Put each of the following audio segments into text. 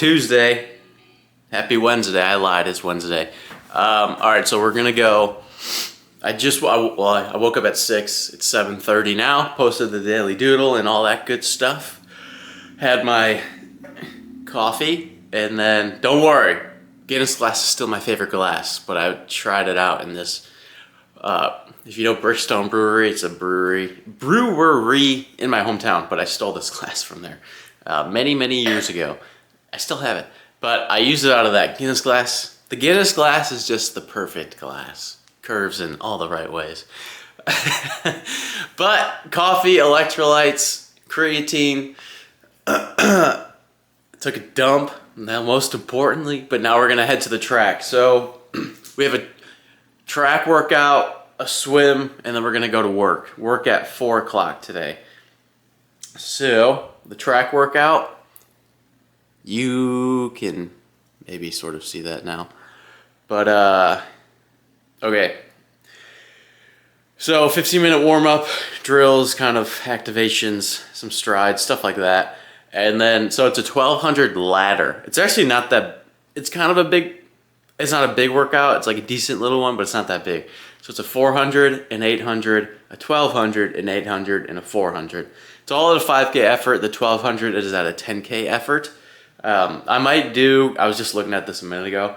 Tuesday. Happy Wednesday. I lied, it's Wednesday. Alright, so we're gonna go. I woke up at 6, it's 7:30 now, posted the Daily Doodle and all that good stuff. Had my coffee, and then, don't worry, Guinness glass is still my favorite glass, but I tried it out in this, if you know Brickstone Brewery, it's a brewery in my hometown, but I stole this glass from there many years ago. I still have it, but I used it out of that Guinness glass. The Guinness glass is just the perfect glass. Curves in all the right ways. But coffee, electrolytes, creatine, took a dump, now most importantly, but now we're gonna head to the track. So we have a track workout, a swim, and then we're gonna go to work. Work at 4 o'clock today. So the track workout, you can maybe sort of see that now. But okay. So 15-minute warm-up, drills, kind of activations, some strides, stuff like that. And then, so it's a 1200 ladder. It's actually not that, it's kind of a big, it's not a big workout. It's like a decent little one, but it's not that big. So it's a 400, an 800, a 1200, an 800, and a 400. It's all at a 5K effort. The 1200 is at a 10K effort. I was just looking at this a minute ago.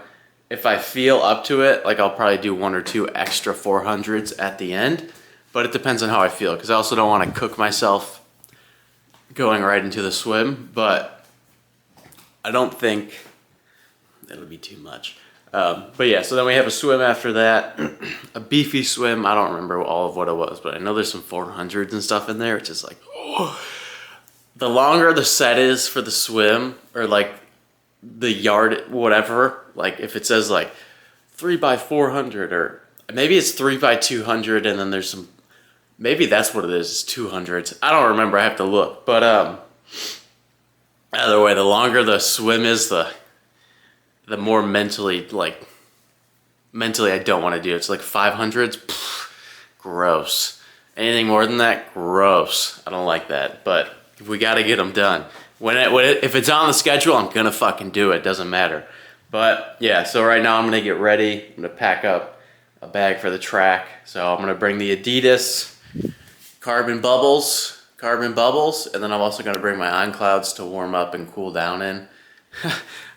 If I feel up to it, like I'll probably do 1 or 2 extra 400s at the end, but it depends on how I feel, because I also don't want to cook myself going right into the swim, but I don't think it'll be too much. But yeah, so then we have a swim after that, a beefy swim. I don't remember all of what it was, but I know there's some 400s and stuff in there. It's just like, oh. The longer the set is for the swim, or like the yard, whatever, like if it says like 3x400, or maybe it's 3x200, and then there's some, maybe that's what it is, it's 200s. I don't remember, I have to look. But either way, the longer the swim is, the more mentally I don't want to do it. It's like 500s, pff, gross. Anything more than that, gross. I don't like that, but we got to get them done. If it's on the schedule, I'm gonna fucking do it. Doesn't matter. But yeah, so right now I'm gonna get ready. I'm gonna pack up a bag for the track. So I'm gonna bring the Adidas carbon bubbles, and then I'm also gonna bring my On Clouds to warm up and cool down in.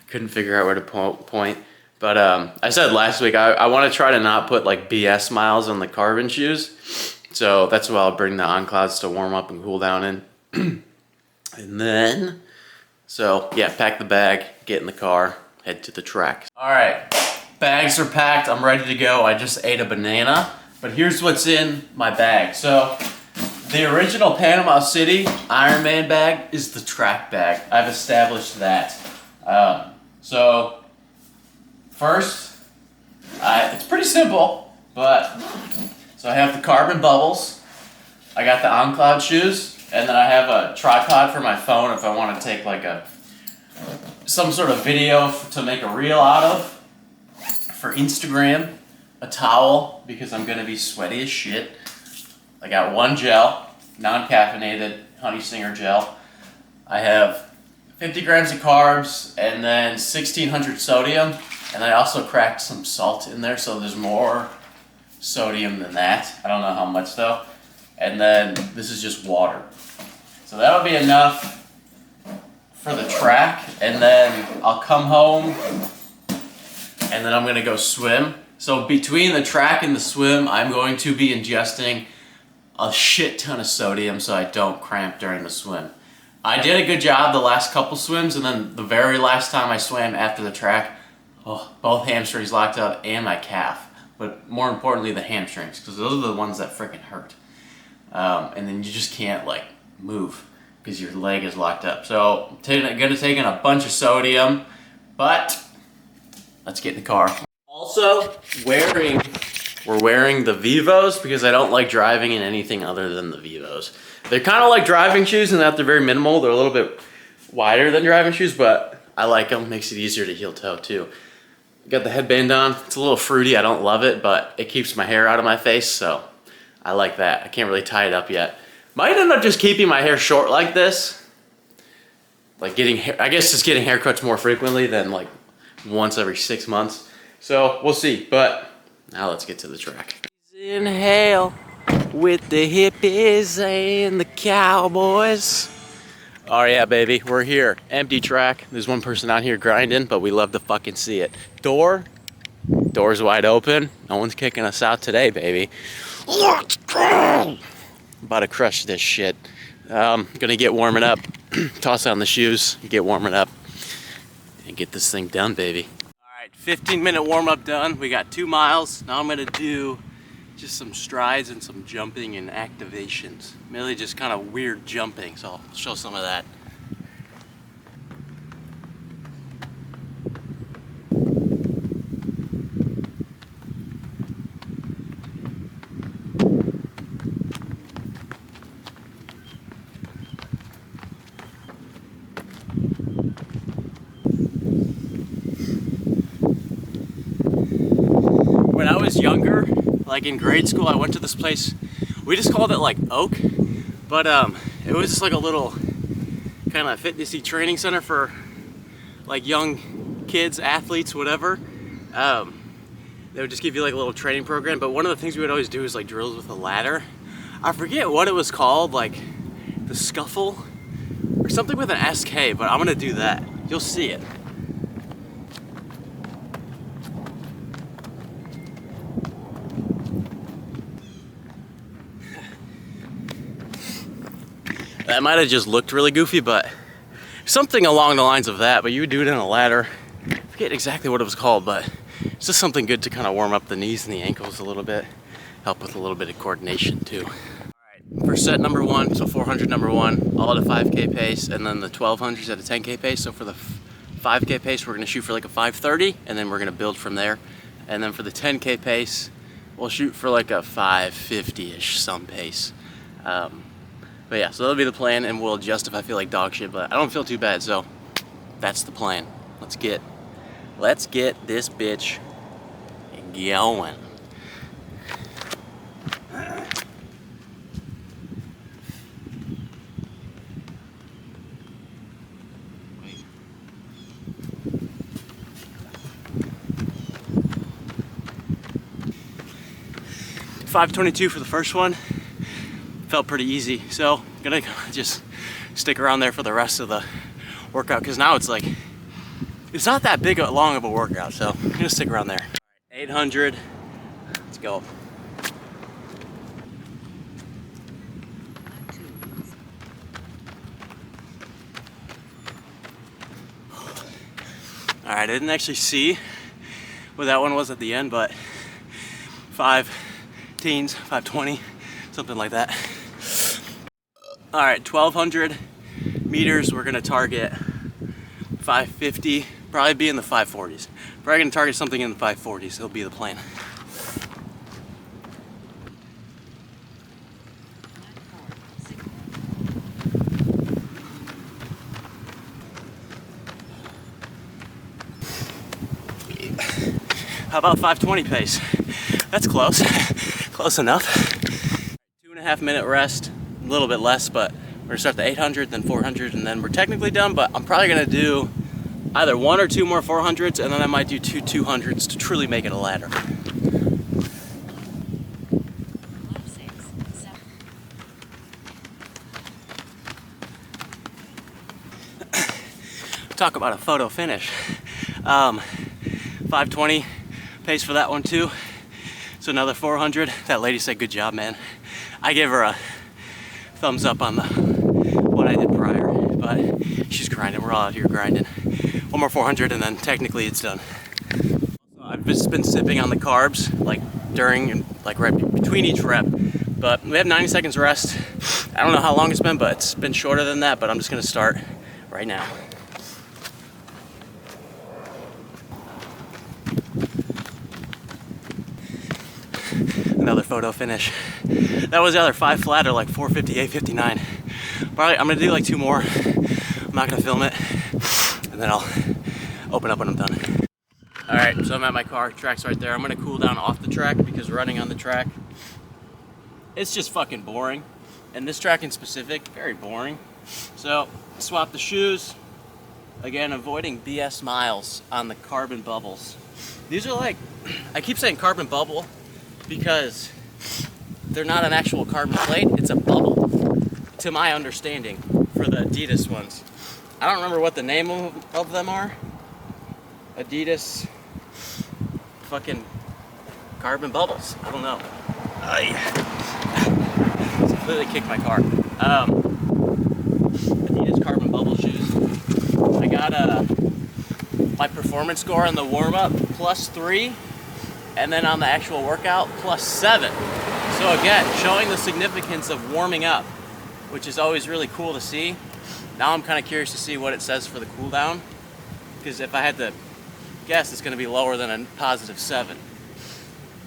Couldn't figure out where to point. But I said last week I want to try to not put like BS miles on the carbon shoes. So that's why I'll bring the On Clouds to warm up and cool down in. And then, so yeah, pack the bag, get in the car, head to the track. All right, bags are packed, I'm ready to go. I just ate a banana, but here's what's in my bag. So the original Panama City Ironman bag is the track bag. I've established that. So first, it's pretty simple, but so I have the carbon bubbles, I got the On Cloud shoes, and then I have a tripod for my phone if I want to take like some sort of video to make a reel out of for Instagram, a towel because I'm going to be sweaty as shit. I got one gel, non-caffeinated Honey Stinger gel. I have 50 grams of carbs and then 1600 sodium, and I also cracked some salt in there, so there's more sodium than that. I don't know how much though. And then this is just water. So that'll be enough for the track, and then I'll come home and then I'm gonna go swim. So between the track and the swim, I'm going to be ingesting a shit ton of sodium so I don't cramp during the swim. I did a good job the last couple swims, and then the very last time I swam after the track, both hamstrings locked up and my calf. But more importantly, the hamstrings, because those are the ones that freaking hurt. And then you just can't like move because your leg is locked up. So I'm gonna take in a bunch of sodium, but let's get in the car. Also, we're wearing the Vivos because I don't like driving in anything other than the Vivos. They're kind of like driving shoes in that they're very minimal. They're a little bit wider than driving shoes, but I like them. Makes it easier to heel toe too. Got the headband on. It's a little fruity. I don't love it, but it keeps my hair out of my face, so I like that. I can't really tie it up yet. Might end up just keeping my hair short like this. like I guess just getting haircuts more frequently than like once every 6 months. So we'll see, but now let's get to the track. Inhale with the hippies and the cowboys. Oh yeah, baby, we're here. Empty track. There's one person out here grinding, but we love to fucking see it. Door's wide open. No one's kicking us out today, baby. Let's go! About to crush this shit. Gonna get warming up. Toss on the shoes, get warming up, and get this thing done, baby. All right, 15-minute warm-up done. We got 2 miles. Now I'm gonna do just some strides and some jumping and activations. Mainly just kind of weird jumping, so I'll show some of that. When I was younger, like in grade school, I went to this place. We just called it like Oak, but it was just like a little kind of fitnessy training center for like young kids, athletes, whatever. They would just give you like a little training program. But one of the things we would always do is like drills with a ladder. I forget what it was called, like the Scuffle or something with an SK. But I'm gonna do that. You'll see it. That might have just looked really goofy, but something along the lines of that. But you would do it in a ladder. I forget exactly what it was called, but it's just something good to kind of warm up the knees and the ankles a little bit. Help with a little bit of coordination too. All right, for set number 1, so 400 number 1, all at a 5K pace, and then the 1200s at a 10K pace. So for the 5K pace, we're gonna shoot for like a 5:30, and then we're gonna build from there. And then for the 10K pace, we'll shoot for like a 5:50-ish some pace. But yeah, so that'll be the plan, and we'll adjust if I feel like dog shit, but I don't feel too bad, so that's the plan. Let's get this bitch going. $522 for the first one. Felt pretty easy, so I'm gonna just stick around there for the rest of the workout, because now it's like, it's not that big long of a workout, so I'm gonna stick around there. 800, let's go. All right, I didn't actually see what that one was at the end, but 520, something like that. All right, 1200 meters, we're gonna target 550, probably be in the 540s. Probably gonna target something in the 540s, it'll be the plan. How about 520 pace? That's close, close enough. 2.5 minute rest, a little bit less, but we're gonna start the 800, then 400, and then we're technically done, but I'm probably gonna do either 1 or 2 more 400s, and then I might do 2 200s to truly make it a ladder. Talk about a photo finish. 520 pace for that one too. So another 400. That lady said, good job, man. I gave her a thumbs up on the what I did prior, but she's grinding. We're all out here grinding. 1 more 400, and then technically it's done. So I've just been sipping on the carbs, like during and like right between each rep. But we have 90 seconds rest. I don't know how long it's been, but it's been shorter than that. But I'm just gonna start right now. Another photo finish. That was the other 5 flat, or like 458, 59. Probably I'm gonna do like 2 more. I'm not gonna film it, and then I'll open up when I'm done. All right, so I'm at my car. Track's right there. I'm gonna cool down off the track because running on the track, it's just fucking boring. And this track in specific, very boring. So swap the shoes, Again, avoiding BS miles on the carbon bubbles. These are like, I keep saying carbon bubble because they're not an actual carbon plate, it's a bubble, to my understanding, for the Adidas ones. I don't remember what the name of them are. Adidas fucking carbon bubbles. I don't know. I completely kicked my car. Adidas carbon bubble shoes. I got my performance score on the warm-up +3, and then on the actual workout +7. So again, showing the significance of warming up, which is always really cool to see. Now I'm kind of curious to see what it says for the cool down, because if I had to guess, it's going to be lower than a +7.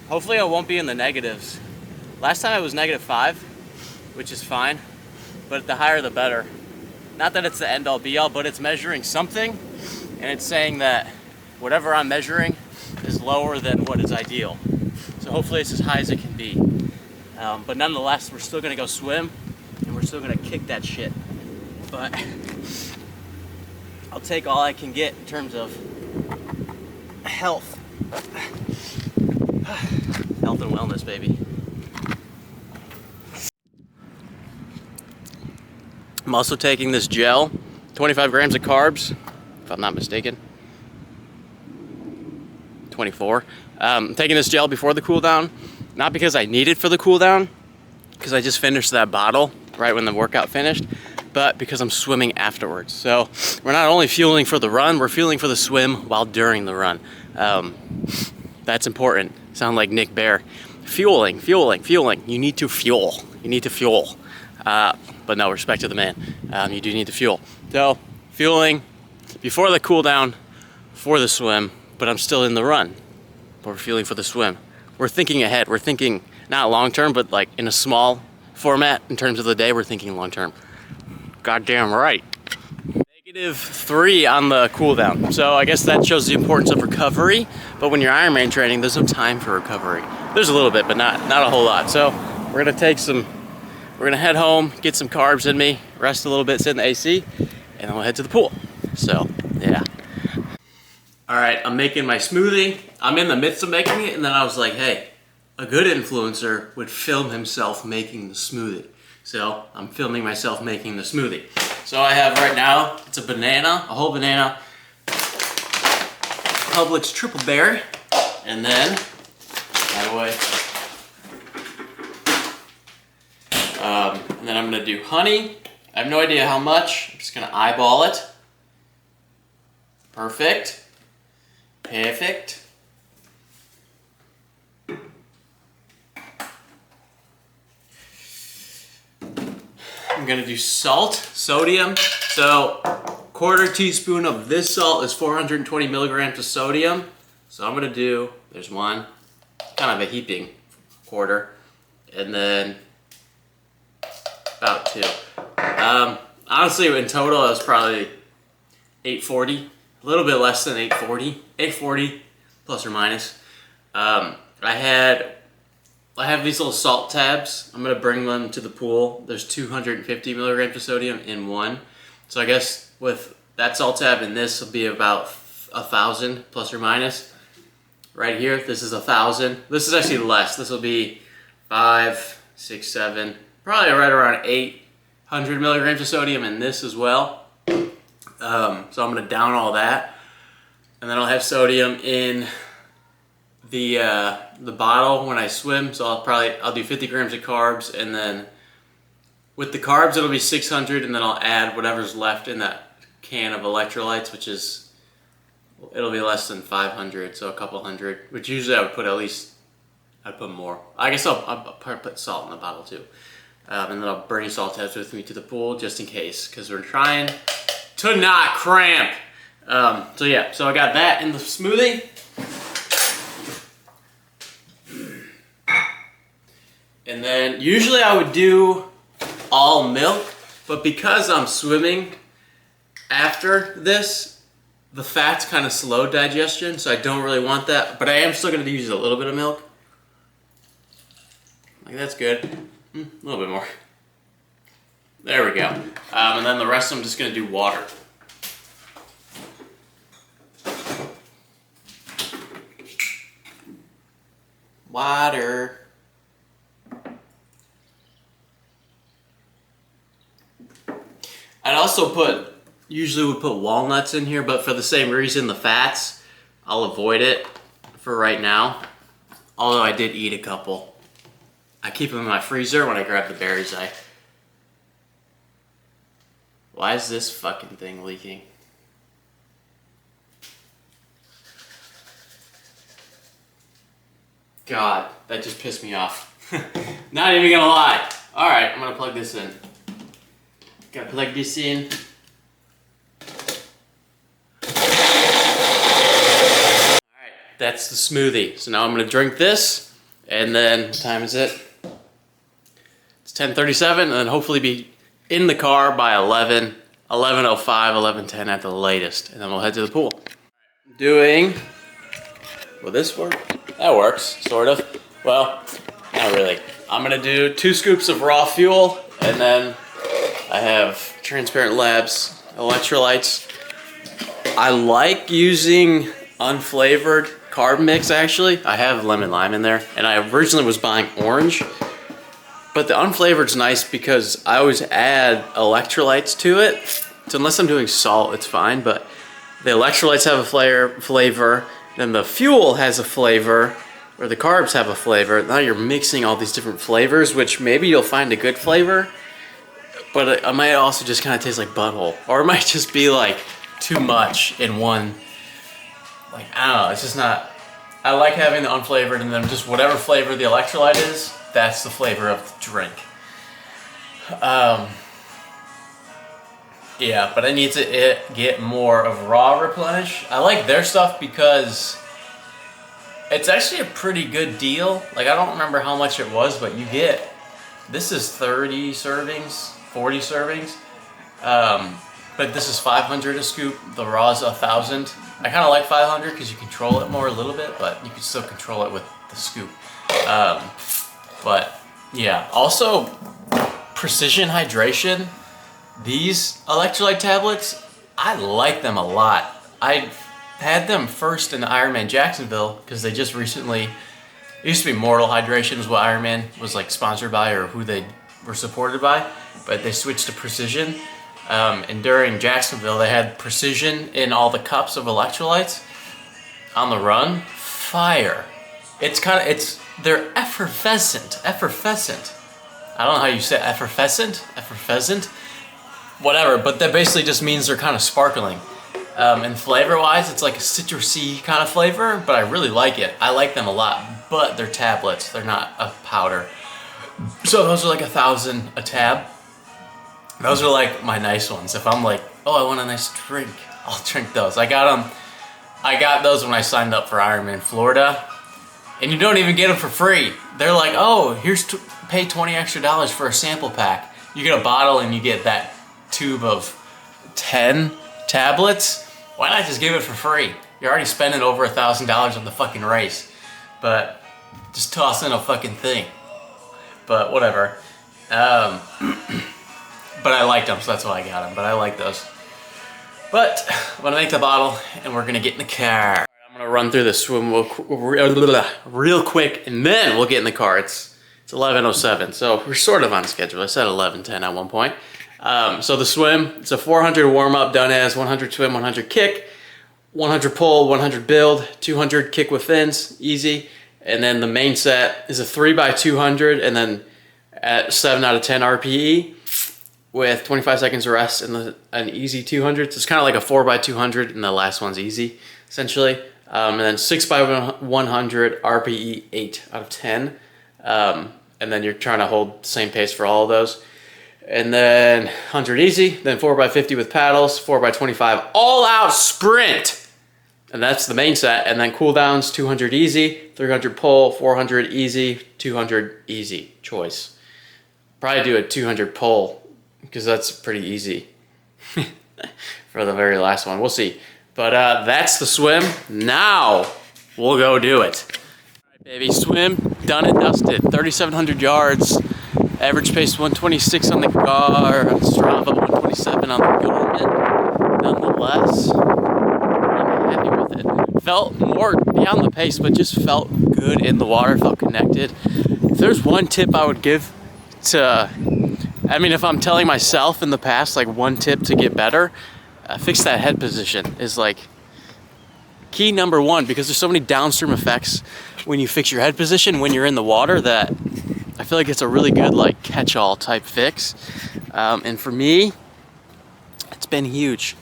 Hopefully I won't be in the negatives. Last time I was -5, which is fine, but the higher the better. Not that it's the end all be all, but it's measuring something, and it's saying that whatever I'm measuring is lower than what is ideal. So hopefully it's as high as it can be. But nonetheless, we're still gonna go swim, and we're still gonna kick that shit. But I'll take all I can get in terms of health. Health and wellness, baby. I'm also taking this gel, 25 grams of carbs, if I'm not mistaken. 24. I'm taking this gel before the cool down, not because I need it for the cool down, because I just finished that bottle right when the workout finished, but because I'm swimming afterwards. So we're not only fueling for the run, we're fueling for the swim while during the run. That's important. Sound like Nick Bear. Fueling. You need to fuel. But no, respect to the man. You do need to fuel. So fueling before the cool down for the swim, but I'm still in the run. But we're fueling for the swim. We're thinking ahead. We're thinking not long term, but like in a small format in terms of the day, we're thinking long term. Goddamn right. -3 on the cool down. So I guess that shows the importance of recovery. But when you're Ironman training, there's no time for recovery. There's a little bit, but not a whole lot. So we're gonna head home, get some carbs in me, rest a little bit, sit in the AC, and then we'll head to the pool. So yeah. All right, I'm making my smoothie. I'm in the midst of making it, and then I was like, hey, a good influencer would film himself making the smoothie. So I'm filming myself making the smoothie. So I have right now, it's a banana, a whole banana, Publix triple berry, and then, by the way, and then I'm gonna do honey. I have no idea how much, I'm just gonna eyeball it. Perfect. I'm gonna do salt, sodium. So, 1/4 teaspoon of this salt is 420 milligrams of sodium. So I'm gonna do, there's one, kind of a heaping 1/4, and then about 2. Honestly, in total, it was probably 840, a little bit less than 840 plus or minus. I have these little salt tabs. I'm gonna bring them to the pool. There's 250 milligrams of sodium in one. So I guess with that salt tab and this will be about 1,000 plus or minus. Right here, this is 1,000. This is actually less. This will be 5, 6, 7, probably right around 800 milligrams of sodium in this as well. So I'm gonna down all that. And then I'll have sodium in the bottle when I swim, so I'll do 50 grams of carbs, and then with the carbs it'll be 600, and then I'll add whatever's left in that can of electrolytes, which is, it'll be less than 500, so a couple hundred, which usually I would put I'd put more. I guess I'll put salt in the bottle too. And then I'll bring salt tabs with me to the pool just in case, because we're trying to not cramp. So yeah, so I got that in the smoothie. And then usually I would do all milk, but because I'm swimming after this, the fat's kind of slow digestion, so I don't really want that, but I am still going to use a little bit of milk. Like, that's good. A little bit more. There we go. And then the rest I'm just going to do water. Water. I'd also usually would put walnuts in here, but for the same reason, the fats, I'll avoid it for right now. Although I did eat a couple. I keep them in my freezer. When I grab the berries, Why is this fucking thing leaking? God, that just pissed me off. Not even gonna lie. Alright, I'm gonna plug this in. Gotta plug this in. Alright, that's the smoothie. So now I'm gonna drink this, and then, what time is it? It's 10:37, and then hopefully be in the car by 11, 11:05, 11:10 at the latest, and then we'll head to the pool. Will this work? That works, sort of. Well, not really. I'm gonna do 2 scoops of raw fuel, and then I have Transparent Labs electrolytes. I like using unflavored carb mix, actually. I have lemon lime in there, and I originally was buying orange, but the unflavored's nice because I always add electrolytes to it. So unless I'm doing salt, it's fine, but the electrolytes have a flavor, then the fuel has a flavor, or the carbs have a flavor. Now you're mixing all these different flavors, which maybe you'll find a good flavor, but it might also just kind of taste like butthole. Or it might just be like too much in one. Like, I don't know, it's just not. I like having the unflavored, and then just whatever flavor the electrolyte is, that's the flavor of the drink. Yeah, but I need to get more of raw replenish. I like their stuff because it's actually a pretty good deal. Like, I don't remember how much it was, but you get, this is 30 servings, 40 servings. But this is 500 a scoop. The raw is 1,000. I kind of like 500 because you control it more a little bit, but you can still control it with the scoop. But yeah, also precision hydration. These electrolyte tablets, I like them a lot. I had them first in Ironman Jacksonville because they just recently, it used to be Mortal Hydration is what Ironman was like sponsored by, or who they were supported by, but they switched to Precision. And during Jacksonville, they had Precision in all the cups of electrolytes on the run. Fire. They're effervescent. I don't know how you say effervescent. Whatever, but that basically just means they're kind of sparkling. And flavor-wise, it's like a citrusy kind of flavor, but I really like it. I like them a lot, but they're tablets. They're not a powder. So those are like 1,000 a tab. Those are like my nice ones. If I'm like, oh, I want a nice drink, I'll drink those. I got those when I signed up for Ironman Florida, and you don't even get them for free. They're like, oh, pay $20 extra for a sample pack. You get a bottle and you get that tube of 10 tablets. Why not just give it for free? You're already spending over $1,000 on the fucking race, but just toss in a fucking thing. But whatever. But I liked them, so that's why I got them. But I like those. But I'm gonna make the bottle, and we're gonna get in the car. I'm gonna run through the swim real quick, and then we'll get in the car. It's 11:07, so we're sort of on schedule. I said 11:10 at one point. So the swim, it's a 400 warm up done as 100 swim, 100 kick, 100 pull, 100 build, 200 kick with fins, easy. And then the main set is a 3x200, and then at 7 out of 10 RPE with 25 seconds of rest and an easy 200. So it's kind of like a 4x200, and the last one's easy, essentially. And then 6x100 RPE 8 out of 10. And then you're trying to hold the same pace for all of those. And then 100 easy, then 4x50 with paddles, 4x25 all out sprint. And that's the main set. And then cool downs, 200 easy, 300 pull, 400 easy, 200 easy choice. Probably do a 200 pull because that's pretty easy for the very last one. We'll see. But that's the swim. Now we'll go do it. All right, baby, swim, done and dusted. 3,700 yards. Average pace 126 on the car, Strava 127 on the Garmin. Nonetheless, I'm happy with it. Felt more beyond the pace, but just felt good in the water, felt connected. If there's one tip I would give to, I mean, if I'm telling myself in the past, like one tip to get better, fix that head position is like key number one, because there's so many downstream effects when you fix your head position when you're in the water that I feel like it's a really good like catch-all type fix. And for me, it's been huge.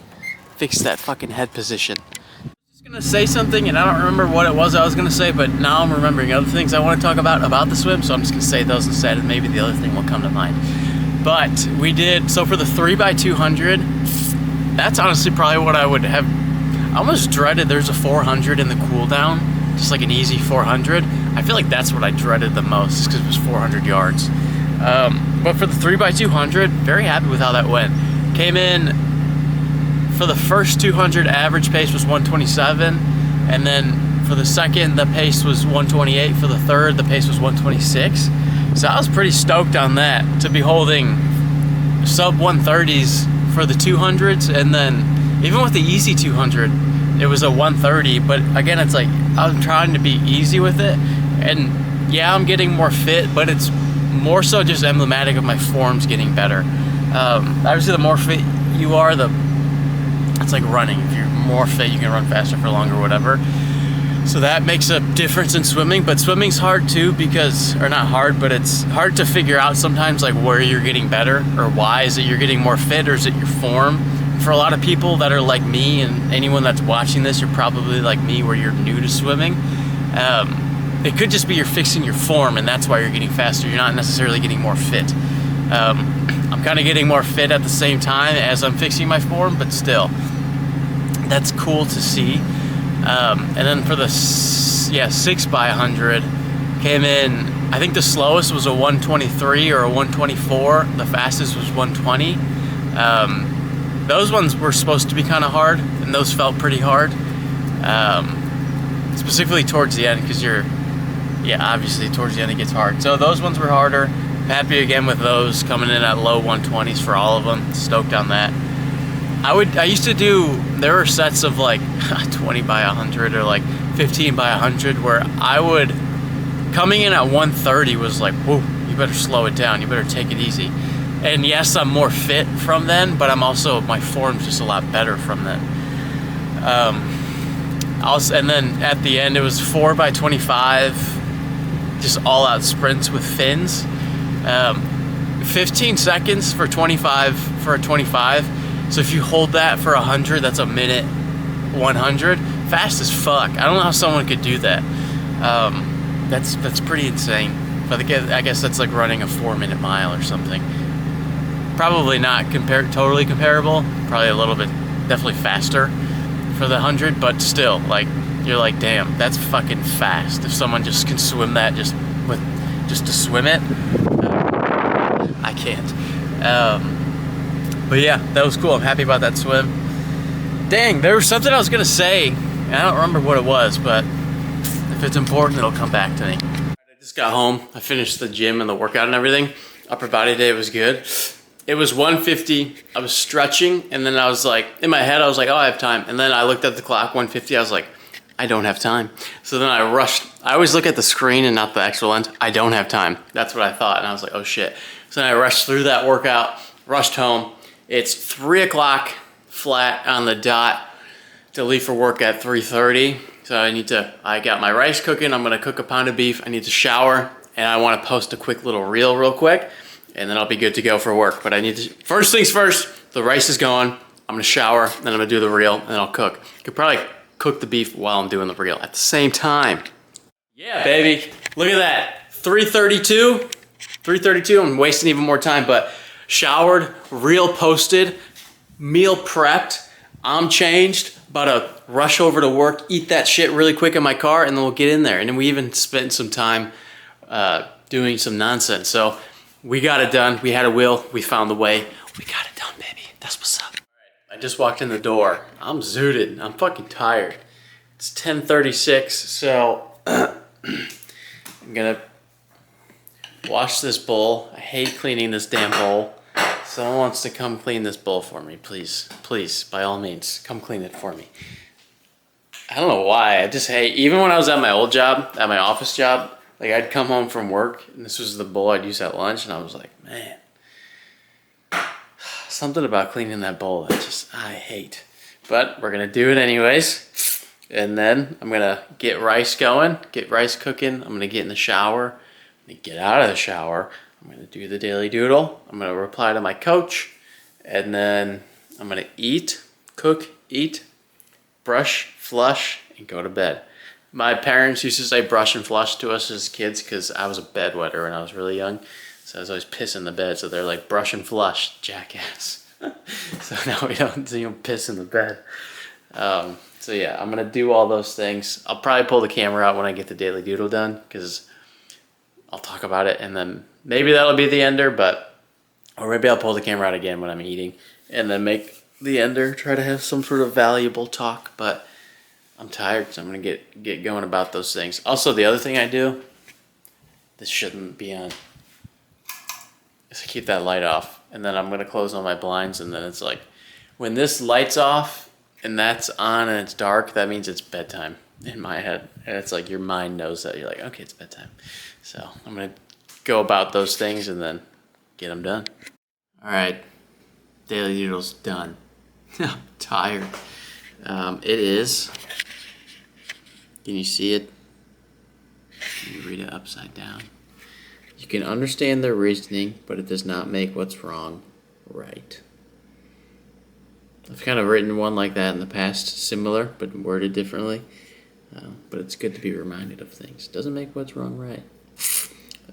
Fix that fucking head position. I was gonna say something and I don't remember what it was I was gonna say, but now I'm remembering other things I want to talk about the swim, so I'm just gonna say those instead, and maybe the other thing will come to mind. But we did, so for the 3x200, that's honestly probably what I would have. I almost dreaded there's a 400 in the cool down, just like an easy 400. I feel like that's what I dreaded the most, because it was 400 yards. But for the 3x200, very happy with how that went. Came in for the first 200, average pace was 127, and then for the second, the pace was 128. For the third, the pace was 126. So I was pretty stoked on that, to be holding sub 130s for the 200s, and then even with the easy 200, it was a 130. But again, it's like I'm trying to be easy with it, and yeah, I'm getting more fit, but it's more so just emblematic of my forms getting better. Obviously, the more fit you are, it's like running. If you're more fit, you can run faster for longer, or whatever. So that makes a difference in swimming, but swimming's hard too, because, or not hard, but it's hard to figure out sometimes like where you're getting better, or why. Is it you're getting more fit, or is it your form? For a lot of people that are like me, and anyone that's watching this, you're probably like me where you're new to swimming. It could just be you're fixing your form, and that's why you're getting faster. You're not necessarily getting more fit. I'm kind of getting more fit at the same time as I'm fixing my form, but still, that's cool to see. And then for the 6x100, came in, I think the slowest was a 123 or a 124. The fastest was 120. Those ones were supposed to be kind of hard, and those felt pretty hard. Specifically towards the end, because obviously towards the end it gets hard. So those ones were harder. Happy again with those, coming in at low 120s for all of them. Stoked on that. I used to do, there were sets of like 20x100 or like 15x100 where I would, coming in at 130 was like, whoa, you better slow it down, you better take it easy. And yes, I'm more fit from then, but I'm also, my form's just a lot better from then. And then at the end it was 4x25, just all out sprints with fins. 15 seconds for 25 for a 25. So if you hold that for 100, that's a minute 100. Fast as fuck. I don't know how someone could do that. That's pretty insane. But I guess that's like running a 4-minute mile or something. Probably not totally comparable. Probably a little bit, definitely faster for the 100, but still, like, you're like, damn, that's fucking fast. If someone just can swim that just to swim it, I can't. But yeah, that was cool. I'm happy about that swim. Dang, there was something I was gonna say, and I don't remember what it was, but if it's important, it'll come back to me. I just got home. I finished the gym and the workout and everything. Upper body day was good. It was 150. I was stretching, and then I was like, in my head, I was like, oh, I have time. And then I looked at the clock, 150. I was like, I don't have time. So then I rushed. I always look at the screen and not the actual end. I don't have time. That's what I thought, and I was like, oh shit. So then I rushed through that workout, rushed home. It's 3 o'clock flat on the dot to leave for work at 3:30. So I got my rice cooking. I'm gonna cook a pound of beef. I need to shower, and I wanna post a quick little reel real quick, and then I'll be good to go for work. But I need to, first things first, the rice is going. I'm gonna shower, then I'm gonna do the reel, and then I'll cook. Could probably cook the beef while I'm doing the reel at the same time. Yeah, baby, look at that. 3:32, I'm wasting even more time, but showered, reel posted, meal prepped, I'm changed, about to rush over to work, eat that shit really quick in my car, and then we'll get in there. And then we even spent some time doing some nonsense. So we got it done. We had a will, we found the way. We got it done, baby. That's what's up. I just walked in the door. I'm zooted. I'm fucking tired. It's 10:36, so I'm gonna wash this bowl. I hate cleaning this damn bowl. Someone wants to come clean this bowl for me, please. Please, by all means, come clean it for me. I don't know why. I just hate, even when I was at my old job, at my office job, like I'd come home from work and this was the bowl I'd use at lunch and I was like, man, something about cleaning that bowl that just, I hate. But we're gonna do it anyways. And then I'm gonna get rice going, get rice cooking. I'm gonna get in the shower. I'm gonna get out of the shower. I'm gonna do the daily doodle. I'm gonna reply to my coach. And then I'm gonna eat, cook, eat, brush, flush, and go to bed. My parents used to say brush and flush to us as kids because I was a bedwetter when I was really young. So I was always pissing the bed. So they're like, brush and flush, jackass. So now we don't piss in the bed. So yeah, I'm gonna do all those things. I'll probably pull the camera out when I get the daily doodle done because I'll talk about it and then maybe that'll be the ender, or maybe I'll pull the camera out again when I'm eating and then make the ender, try to have some sort of valuable talk, but I'm tired, so I'm gonna get going about those things. Also, the other thing I do, this shouldn't be on, is I keep that light off and then I'm gonna close all my blinds and then it's like, when this light's off and that's on and it's dark, that means it's bedtime in my head. And it's like your mind knows that. You're like, okay, it's bedtime. So I'm gonna go about those things and then get them done. All right, daily doodle's done. I'm tired. It is, can you see it? Can you read it upside down? You can understand their reasoning, but it does not make what's wrong right. I've kind of written one like that in the past, similar, but worded differently. But it's good to be reminded of things. Doesn't make what's wrong right.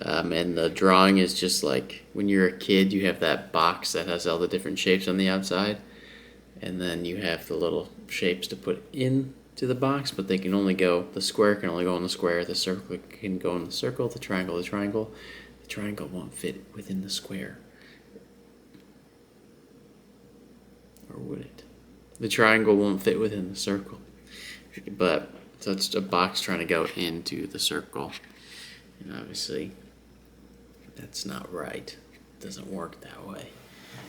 And the drawing is just like when you're a kid, you have that box that has all the different shapes on the outside. And then you have the little shapes to put into the box, but they can only go, the square can only go in the square, the circle can go in the circle, the triangle, the triangle. The triangle won't fit within the square. Or would it? The triangle won't fit within the circle. But, so it's a box trying to go into the circle. And obviously, that's not right. It doesn't work that way.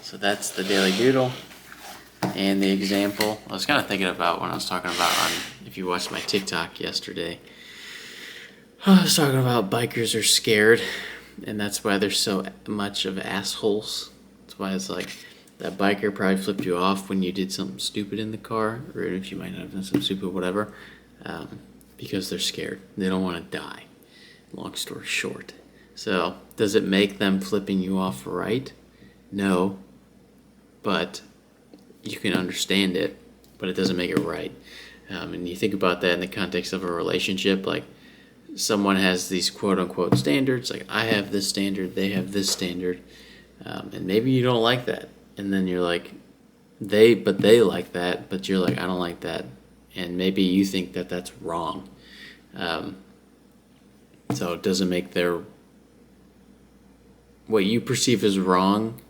So that's the daily doodle. And the example, I was kind of thinking about when I was talking about, if you watched my TikTok yesterday, I was talking about bikers are scared, and that's why they're so much of assholes. That's why it's like, that biker probably flipped you off when you did something stupid in the car, or if you might not have done something stupid, whatever, because they're scared. They don't want to die. Long story short. So, does it make them flipping you off right? No, but you can understand it, but it doesn't make it right. And you think about that in the context of a relationship, like someone has these quote-unquote standards, like I have this standard, they have this standard, and maybe you don't like that. And then you're like, they like that, but you're like, I don't like that. And maybe you think that that's wrong. So it doesn't make what you perceive as wrong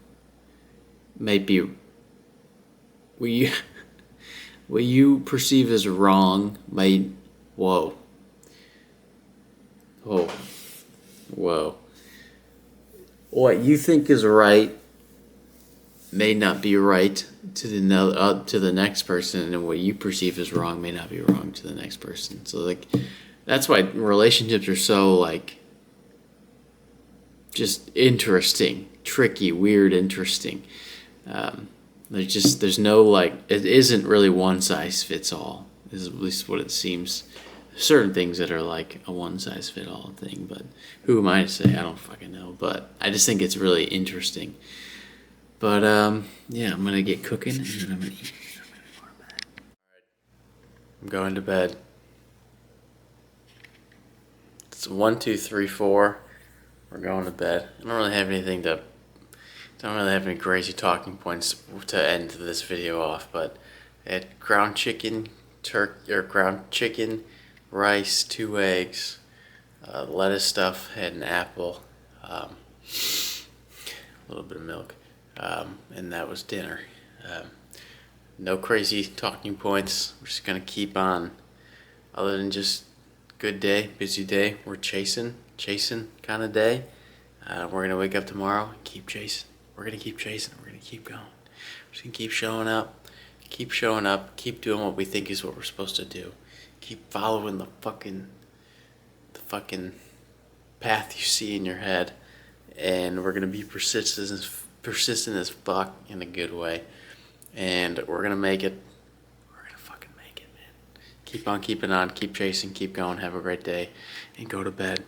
may be, what you perceive as wrong may, whoa. What you think is right may not be right to the next person, and what you perceive as wrong may not be wrong to the next person. So like, that's why relationships are so like just interesting, tricky, weird, interesting. There's no like, it isn't really one size fits all, is at least what it seems. There's certain things that are like a one size fit all thing, but who am I to say? I don't fucking know, but I just think it's really interesting. But yeah, I'm gonna get cooking and then I'm gonna eat. I'm going to bed. It's 1, 2, 3, 4. We're going to bed. I don't really have any crazy talking points to end this video off, but I had ground chicken, rice, 2 eggs, lettuce stuff, had an apple, a little bit of milk, and that was dinner. No crazy talking points. We're just gonna keep on. Other than just good day, busy day. We're chasing kind of day. We're gonna wake up tomorrow and keep chasing. We're gonna keep chasing. We're gonna keep going. We're just gonna keep showing up, keep doing what we think is what we're supposed to do, Keep following the fucking path you see in your head, and we're gonna be persistent as fuck in a good way, and we're gonna make it. We're gonna fucking make it, man. Keep on keeping on, keep chasing, keep going. Have a great day, and go to bed.